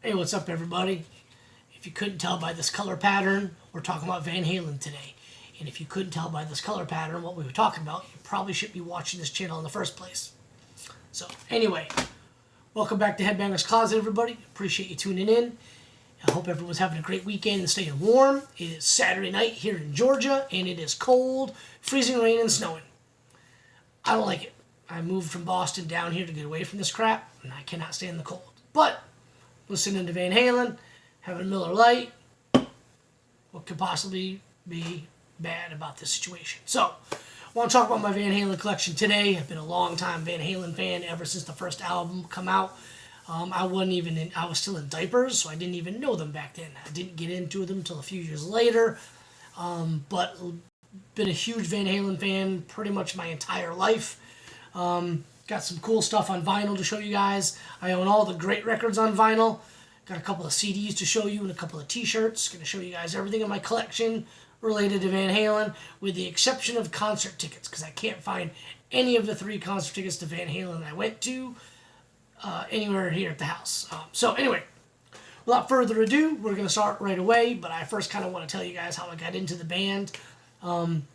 Hey, what's up, everybody? If you couldn't tell by this color pattern, we're talking about Van Halen today. And if you couldn't tell by this color pattern what we were talking about, you probably shouldn't be watching this channel in the first place. So, anyway, welcome back to Headbangers Closet, everybody. Appreciate you tuning in. I hope everyone's having a great weekend and staying warm. It is Saturday night here in Georgia, and it is cold, freezing rain, and snowing. I don't like it. I moved from Boston down here to get away from this crap, and I cannot stand the cold. But listening to Van Halen, having a Miller Lite, what could possibly be bad about this situation? So, I want to talk about my Van Halen collection today. I've been a long time Van Halen fan ever since the first album come out. I was still in diapers, so I didn't even know them back then. I didn't get into them until a few years later, but been a huge Van Halen fan pretty much my entire life. Got some cool stuff on vinyl to show you guys. I own all the great records on vinyl. Got a couple of CDs to show you and a couple of t-shirts. Going to show you guys everything in my collection related to Van Halen, with the exception of concert tickets, because I can't find any of the 3 concert tickets to Van Halen I went to anywhere here at the house. So anyway, without further ado, we're going to start right away, but I first kind of want to tell you guys how I got into the band. Wasn't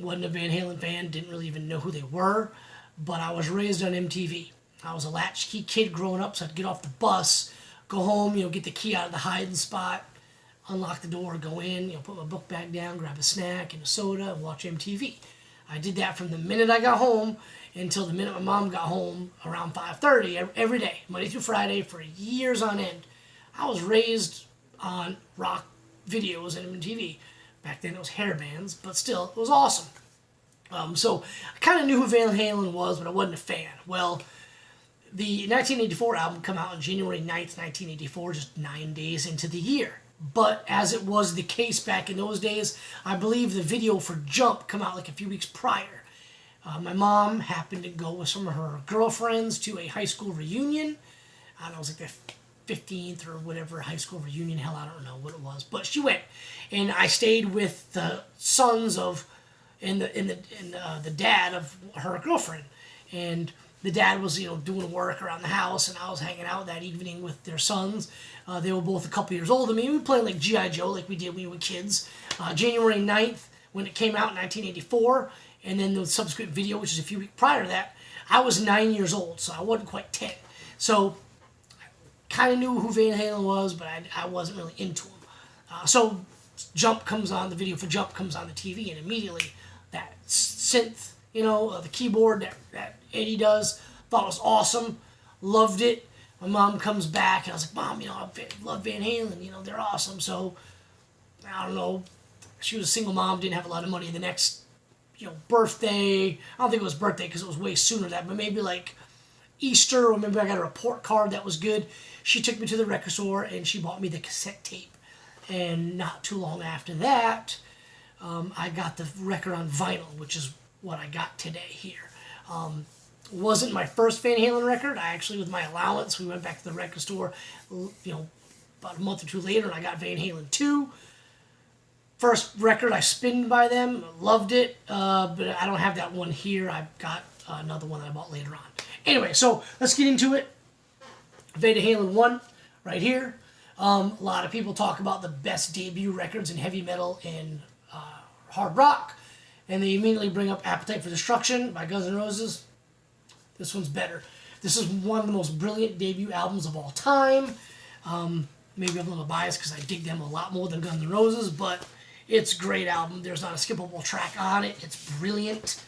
a Van Halen fan, didn't really even know who they were, but I was raised on MTV. I was a latchkey kid growing up, so I'd get off the bus, go home, get the key out of the hiding spot, unlock the door, go in, put my book bag down, grab a snack and a soda, and watch MTV. I did that from the minute I got home until the minute my mom got home around 5:30 every day, Monday through Friday, for years on end. I was raised on rock videos and MTV. Back then it was hair bands, but still, it was awesome. So I kind of knew who Van Halen was, but I wasn't a fan. Well, the 1984 album came out on January 9th, 1984, just 9 days into the year. But as it was the case back in those days, I believe the video for Jump came out like a few weeks prior. My mom happened to go with some of her girlfriends to a high school reunion. I don't know, it was like the 15th or whatever high school reunion. Hell, I don't know what it was. But she went. And I stayed with the sons of, and the dad of her girlfriend. And the dad was, doing work around the house, and I was hanging out that evening with their sons. They were both a couple years older than me. We were playing like G.I. Joe like we did when we were kids. January 9th, when it came out in 1984, and then the subsequent video, which is a few weeks prior to that, I was 9 years old, so I wasn't quite 10. So kind of knew who Van Halen was, but I wasn't really into him. So Jump comes on, the video for Jump comes on the TV, and immediately that synth, the keyboard that Eddie does, thought it was awesome, loved it. My mom comes back, and I was like, Mom, I love Van Halen, they're awesome. So, I don't know, she was a single mom, didn't have a lot of money. The next, birthday, I don't think it was birthday because it was way sooner than that, but maybe like Easter, or maybe I got a report card that was good. She took me to the record store, and she bought me the cassette tape. And not too long after that, I got the record on vinyl, which is what I got today here. Wasn't my first Van Halen record. I actually, with my allowance, we went back to the record store, about a month or two later, and I got Van Halen 2. First record I spinned by them, loved it, but I don't have that one here. I've got another one that I bought later on. Anyway, so let's get into it. Van Halen 1, right here. A lot of people talk about the best debut records in heavy metal and hard rock, and they immediately bring up Appetite for Destruction by Guns N' Roses. This one's better. This is one of the most brilliant debut albums of all time. Maybe I'm a little biased because I dig them a lot more than Guns N' Roses, but it's a great album. There's not a skippable track on it. It's brilliant.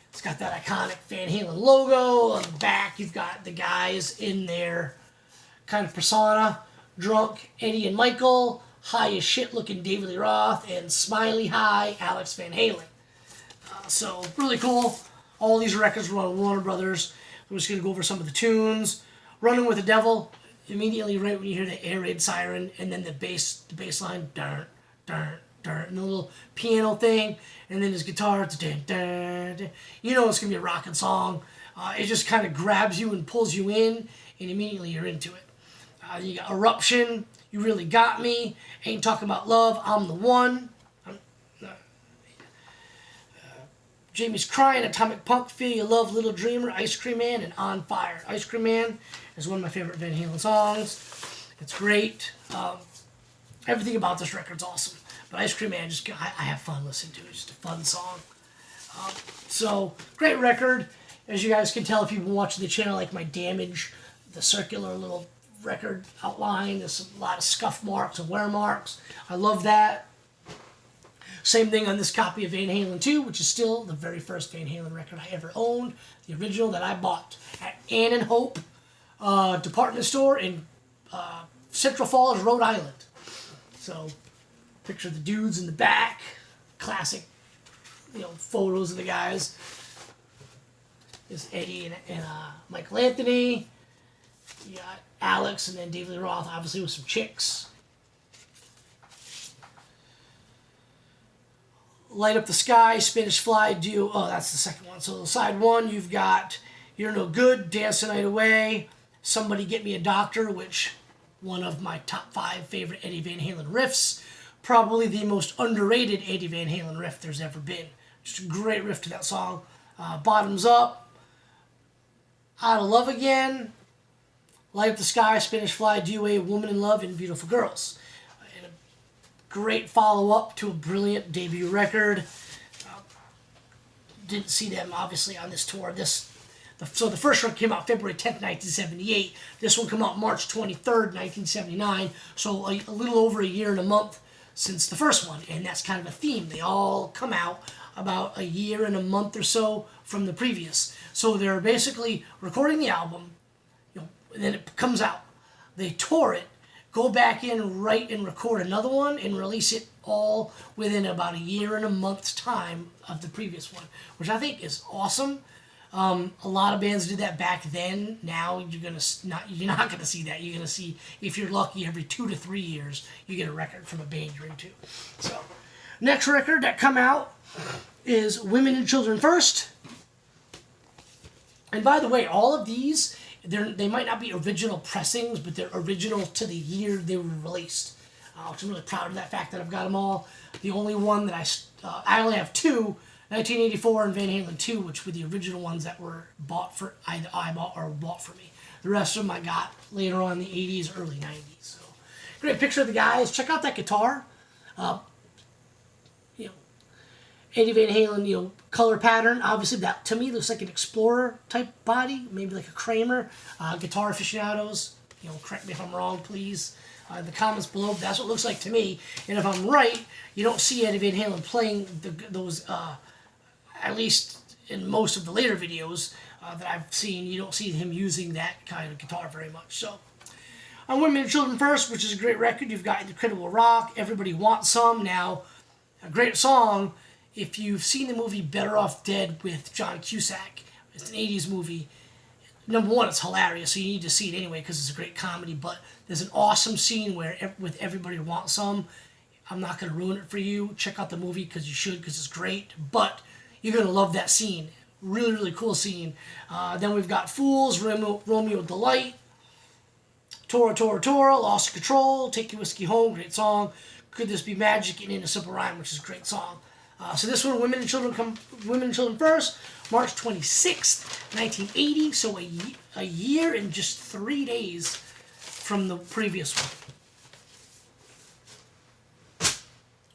It's got that iconic Van Halen logo. On the back, you've got the guys in their kind of persona. Drunk Eddie and Michael, high as shit looking David Lee Roth, and smiley high Alex Van Halen. So really cool. All these records were on Warner Brothers. We're just going to go over some of the tunes. Running with the Devil, immediately right when you hear the air raid siren, and then the bass line, dun, dun, dun, and the little piano thing, and then his guitar, dun, dun, dun. It's going to be a rocking song. It just kind of grabs you and pulls you in, and immediately you're into it. You got Eruption, You Really Got Me, Ain't Talking About Love, I'm the One. Jamie's Crying, Atomic Punk, Feel Your Love, Little Dreamer, Ice Cream Man, and On Fire. Ice Cream Man is one of my favorite Van Halen songs. It's great. Everything about this record's awesome. But Ice Cream Man, I have fun listening to it. It's just a fun song. So, great record. As you guys can tell if you've been watching the channel, like my Damage, the circular little record outline. There's a lot of scuff marks and wear marks. I love that. Same thing on this copy of Van Halen 2, which is still the very first Van Halen record I ever owned. The original that I bought at Ann and Hope department store in Central Falls, Rhode Island. So, picture the dudes in the back. Classic, photos of the guys. There's Eddie and Michael Anthony. You got Alex and then David Lee Roth, obviously with some chicks. Light Up the Sky, Spanish Fly, Do. Oh, that's the second one. So side one, you've got You're No Good, Dance the Night Away, Somebody Get Me a Doctor, which one of my top 5 favorite Eddie Van Halen riffs. Probably the most underrated Eddie Van Halen riff there's ever been. Just a great riff to that song. Bottoms Up, Out of Love Again, Light Up the Sky, Spanish Fly, DOA, Woman in Love, and Beautiful Girls. And a great follow-up to a brilliant debut record. Didn't see them, obviously, on this tour. So the first one came out February 10th, 1978. This one came out March 23rd, 1979. So a little over a year and a month since the first one. And that's kind of a theme. They all come out about a year and a month or so from the previous. So they're basically recording the album, and then it comes out. They tour it, go back in, write and record another one, and release it all within about a year and a month's time of the previous one, which I think is awesome. A lot of bands did that back then. Now you're not gonna see that. You're gonna see, if you're lucky, every 2 to 3 years you get a record from a band you're into. So, next record that come out is Women and Children First. And by the way, all of these, they might not be original pressings, but they're original to the year they were released. Which I'm really proud of that fact that I've got them all. The only one that I only have 2, 1984 and Van Halen 2, which were the original ones that were bought for, either I bought or bought for me. The rest of them I got later on in the 80s, early 90s. So, great picture of the guys. Check out that guitar. Eddie Van Halen, color pattern. Obviously, that to me looks like an Explorer type body, maybe like a Kramer. Guitar aficionados, correct me if I'm wrong, please. In the comments below, that's what it looks like to me. And if I'm right, you don't see Eddie Van Halen playing those, at least in most of the later videos that I've seen, you don't see him using that kind of guitar very much. So, on Women and Children First, which is a great record, you've got Incredible Rock, Everybody Wants Some. Now, a great song. If you've seen the movie Better Off Dead with John Cusack, it's an 80s movie. Number one, it's hilarious, so you need to see it anyway because it's a great comedy, but there's an awesome scene where with Everybody Wants Some. I'm not going to ruin it for you. Check out the movie because you should, because it's great, but you're going to love that scene. Really, really cool scene. Then we've got Fools, Romeo Delight, Tora, Tora, Tora, Lost Control, Take Your Whiskey Home, great song. Could This Be Magic, and In a Simple Rhyme, which is a great song. So this one, Women and Children First, March 26th, 1980. So a year and just 3 days from the previous one.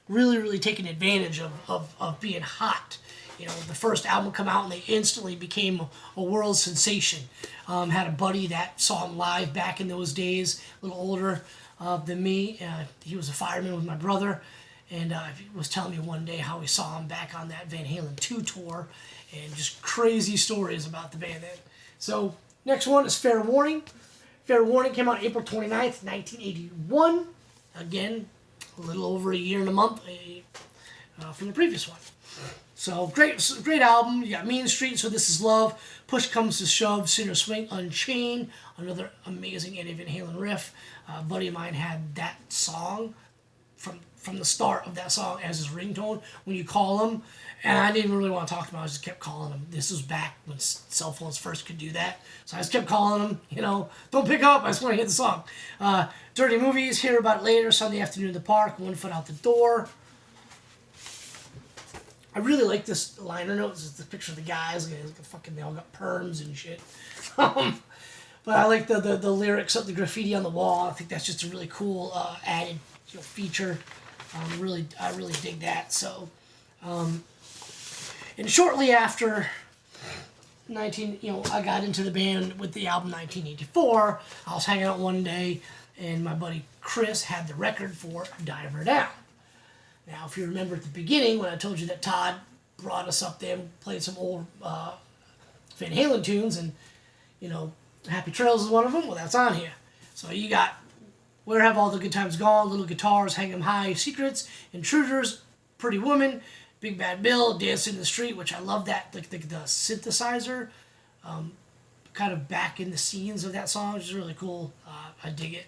Really, really taking advantage of being hot. The first album come out and they instantly became a world sensation. Had a buddy that saw him live back in those days, a little older than me. He was a fireman with my brother. And he was telling me one day how he saw him back on that Van Halen 2 tour, and just crazy stories about the band then. So, next one is Fair Warning. Fair Warning came out April 29th, 1981. Again, a little over a year and a month from the previous one. So, great album. You got Mean Street, So This Is Love, Push Comes to Shove, Sinner Swing, Unchained, another amazing Eddie Van Halen riff. A buddy of mine had that song from the start of that song as his ringtone when you call him, and I didn't really want to talk to him. I just kept calling him. This was back when cell phones first could do that, so I just kept calling him. Don't pick up. I just want to hear the song. Dirty Movies, Hear About It Later, Sunday Afternoon in the Park, One Foot Out the Door. I really like this liner notes. It's the picture of the guys. They all got perms and shit. But I like the lyrics of the graffiti on the wall. I think that's just a really cool added feature. I really dig that. So, and shortly after I got into the band with the album 1984. I was hanging out one day, and my buddy Chris had the record for Diver Down. Now, if you remember at the beginning when I told you that Todd brought us up there and played some old Van Halen tunes, and Happy Trails is one of them. Well, that's on here. So you got Where Have All the Good Times Gone, Little Guitars, Hang 'Em High, Secrets, Intruders, Pretty Woman, Big Bad Bill, Dancing in the Street, which I love that, like the synthesizer, kind of back in the scenes of that song, which is really cool. I dig it.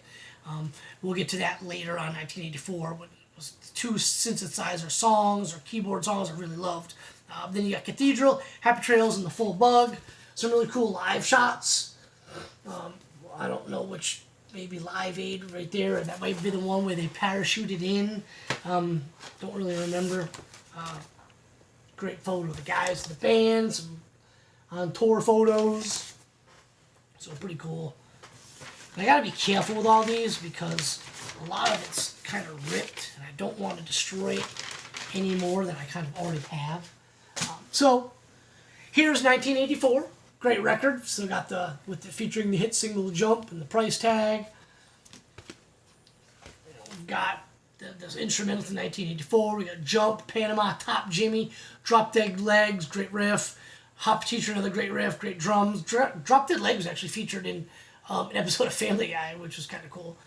We'll get to that later on 1984, when it was two synthesizer songs or keyboard songs I really loved. Then you got Cathedral, Happy Trails, and The Full Bug. Some really cool live shots. I don't know which, maybe Live Aid right there, and that might be the one where they parachuted in. Don't really remember. Great photo of the guys in the band, some on tour photos. So pretty cool. And I gotta be careful with all these because a lot of it's kind of ripped, and I don't want to destroy it any more than I kind of already have. So here's 1984. Great record. Still got featuring the hit single "Jump" and the price tag. We've got the instrumental to 1984. We got "Jump," Panama, Top Jimmy, Drop Dead Legs, great riff. Hop Teacher, another great riff, great drums. Drop Dead Legs was actually featured in an episode of Family Guy, which was kind of cool.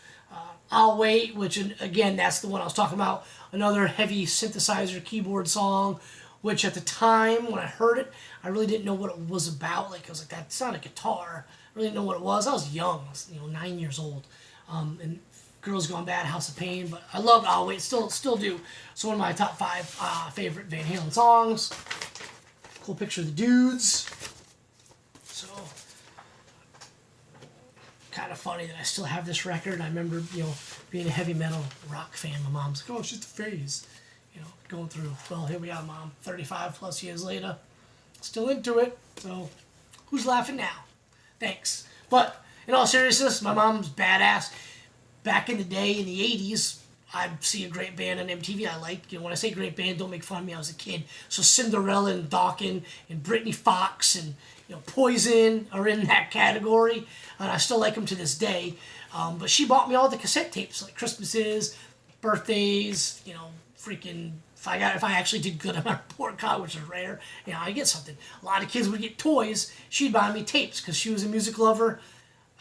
I'll Wait, which again, that's the one I was talking about. Another heavy synthesizer keyboard song, which at the time when I heard it, I really didn't know what it was about. Like I was like, that's not a guitar. I really didn't know what it was. I was young, I was 9 years old, and Girls Gone Bad, House of Pain. But I loved I'll Wait, still do. So one of my top 5 favorite Van Halen songs. Cool picture of the dudes. So kind of funny that I still have this record. I remember, being a heavy metal rock fan. My mom's like, "Oh, it's just a phase," going through. Well, here we are, Mom, 35 plus years later, still into it. So who's laughing now? Thanks. But in all seriousness, my mom's badass. Back in the day, in the 80s, I'd see a great band on MTV I liked. When I say great band, don't make fun of me, I was a kid. So Cinderella and Dawkins and Britney Fox and Poison are in that category, and I still like them to this day. But she bought me all the cassette tapes, like Christmases, birthdays, freaking. If I actually did good on my report card, which is rare, I get something. A lot of kids would get toys. She'd buy me tapes because she was a music lover.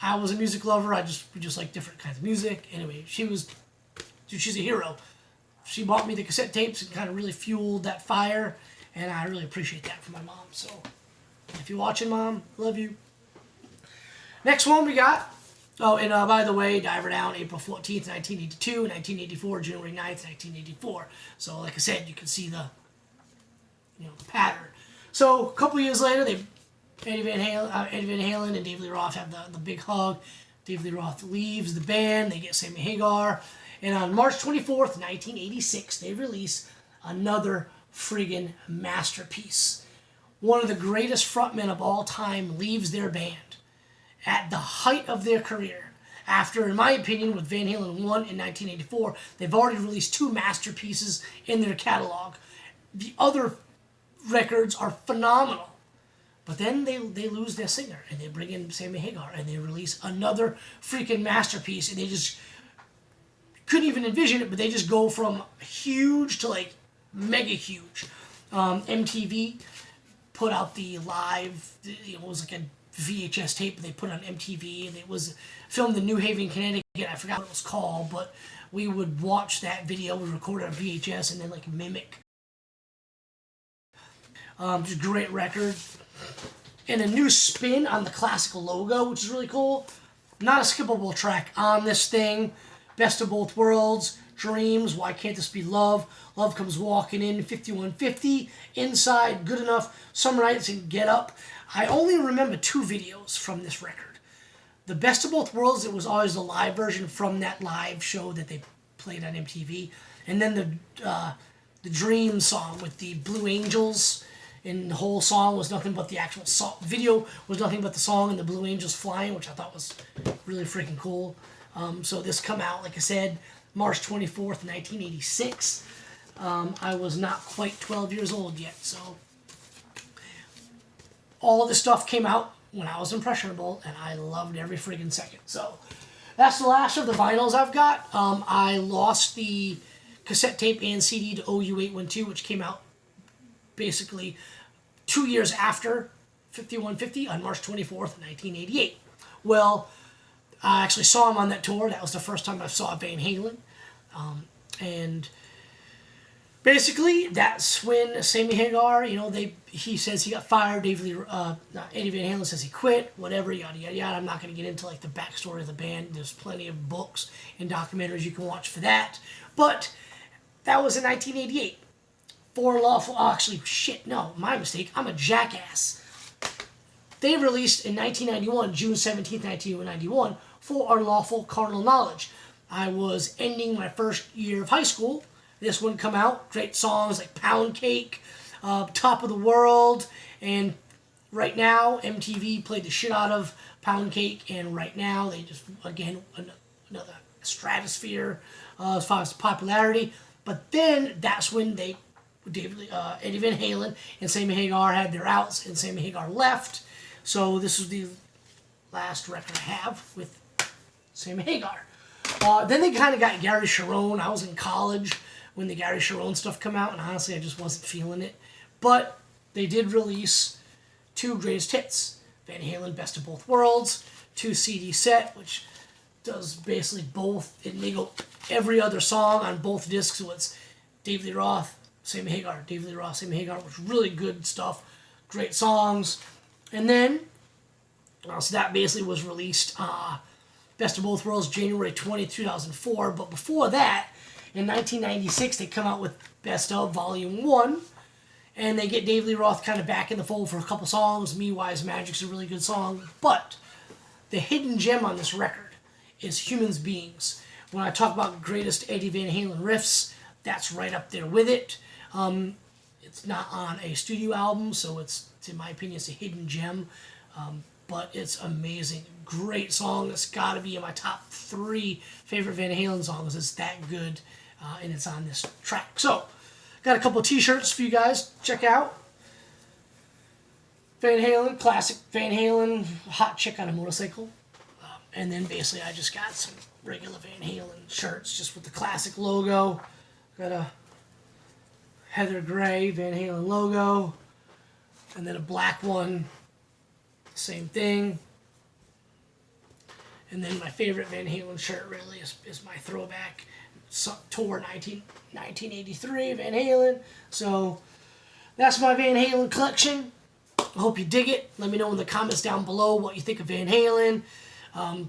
I was a music lover. We just like different kinds of music. Anyway, she's a hero. She bought me the cassette tapes and kind of really fueled that fire, and I really appreciate that from my mom. So if you're watching, Mom, love you. Next one we got. Oh, and by the way, Diver Down, April 14th, 1982, 1984, January 9th, 1984. So like I said, you can see the pattern. So a couple years later, Eddie Van Halen and Dave Lee Roth have the big hug. Dave Lee Roth leaves the band. They get Sammy Hagar. And on March 24th, 1986, they release another friggin' masterpiece. One of the greatest frontmen of all time leaves their band at the height of their career. After, in my opinion, with Van Halen 1 in 1984, they've already released 2 masterpieces in their catalog. The other records are phenomenal. But then they lose their singer, and they bring in Sammy Hagar, and they release another freaking masterpiece, and they just couldn't even envision it, but they just go from huge to mega huge. MTV put out the live, it was like a VHS tape they put on MTV, and it was filmed in New Haven, Connecticut. I forgot what it was called, but we would watch that video. We recorded on VHS and then mimic. Just great record. And a new spin on the classical logo, which is really cool. Not a skippable track on this thing. Best of Both Worlds, Dreams, Why Can't This Be Love, Love Comes Walking In, 5150, Inside, Good Enough, Summer Nights, and Get Up. I only remember 2 videos from this record. The Best of Both Worlds, it was always the live version from that live show that they played on MTV. And then the Dream song with the Blue Angels. and the whole song was nothing but the actual video was nothing but the song and the Blue Angels flying, which I thought was really freaking cool. So this come out, like I said, March 24th, 1986. I was not quite 12 years old yet, so all of this stuff came out when I was impressionable, and I loved every friggin' second. So that's the last of the vinyls I've got. I lost the cassette tape and CD to OU812, which came out basically 2 years after 5150 on March 24th, 1988. Well, I actually saw him on that tour. That was the first time I saw Van Halen. And basically, that's when Sammy Hagar, he says he got fired. Eddie Van Halen says he quit, whatever, yada, yada, yada. I'm not going to get into, like, the backstory of the band. There's plenty of books and documentaries you can watch for that. But that was in 1988. For Unlawful, actually, shit, no, my mistake. I'm a jackass. They released in 1991, June 17th, 1991, For Unlawful Carnal Knowledge. I was ending my first year of high school. This one come out. Great songs like Pound Cake, Top of the World, and Right Now. MTV played the shit out of Pound Cake, and Right Now, they just, again, another stratosphere as far as popularity. But then that's when Eddie Van Halen and Sammy Hagar had their outs, and Sammy Hagar left. So this is the last record I have with Sammy Hagar. Then they kind of got Gary Cherone. I was in college when the Gary Cherone stuff come out, and honestly, I just wasn't feeling it. But they did release 2 greatest hits. Van Halen, Best of Both Worlds, 2 CD set, which does basically both. They go every other song on both discs. So it's David Lee Roth, Sammy Hagar, David Lee Roth, Sammy Hagar, which was really good stuff. Great songs. And then, so that basically was released Best of Both Worlds, January 20th, 2004. But before that, in 1996, they come out with Best of Volume 1. And they get David Lee Roth kind of back in the fold for a couple songs. Me, Wise Magic's a really good song. But the hidden gem on this record is Humans Beings. When I talk about greatest Eddie Van Halen riffs, that's right up there with it. It's not on a studio album, so it's, in my opinion, it's a hidden gem. But it's amazing. Great song. It's got to be in my top 3 favorite Van Halen songs. It's that good, and it's on this track. So, got a couple of t-shirts for you guys. Check out. Van Halen, classic Van Halen, hot chick on a motorcycle. And then basically I just got some regular Van Halen shirts, just with the classic logo. Got a heather gray Van Halen logo. And then a black one. Same thing. And then my favorite Van Halen shirt really is my throwback tour 1983 Van Halen. So that's my Van Halen collection. I hope you dig it. Let me know in the comments down below what you think of Van Halen.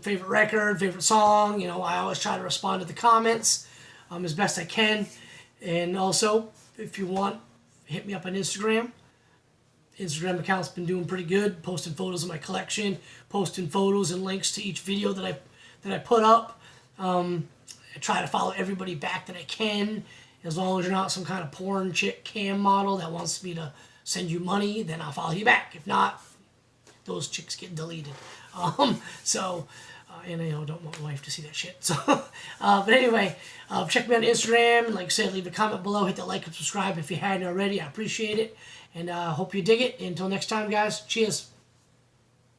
Favorite record, favorite song. I always try to respond to the comments as best I can. And also, if you want, hit me up on Instagram. Instagram account's been doing pretty good, posting photos of my collection, posting photos and links to each video that I put up. I try to follow everybody back that I can. As long as you're not some kind of porn chick cam model that wants me to send you money, then I'll follow you back. If not, those chicks get deleted. And I don't want my wife to see that shit. So, but anyway, check me on Instagram. Like I said, leave a comment below. Hit the like and subscribe if you hadn't already. I appreciate it. And hope you dig it. Until next time, guys. Cheers.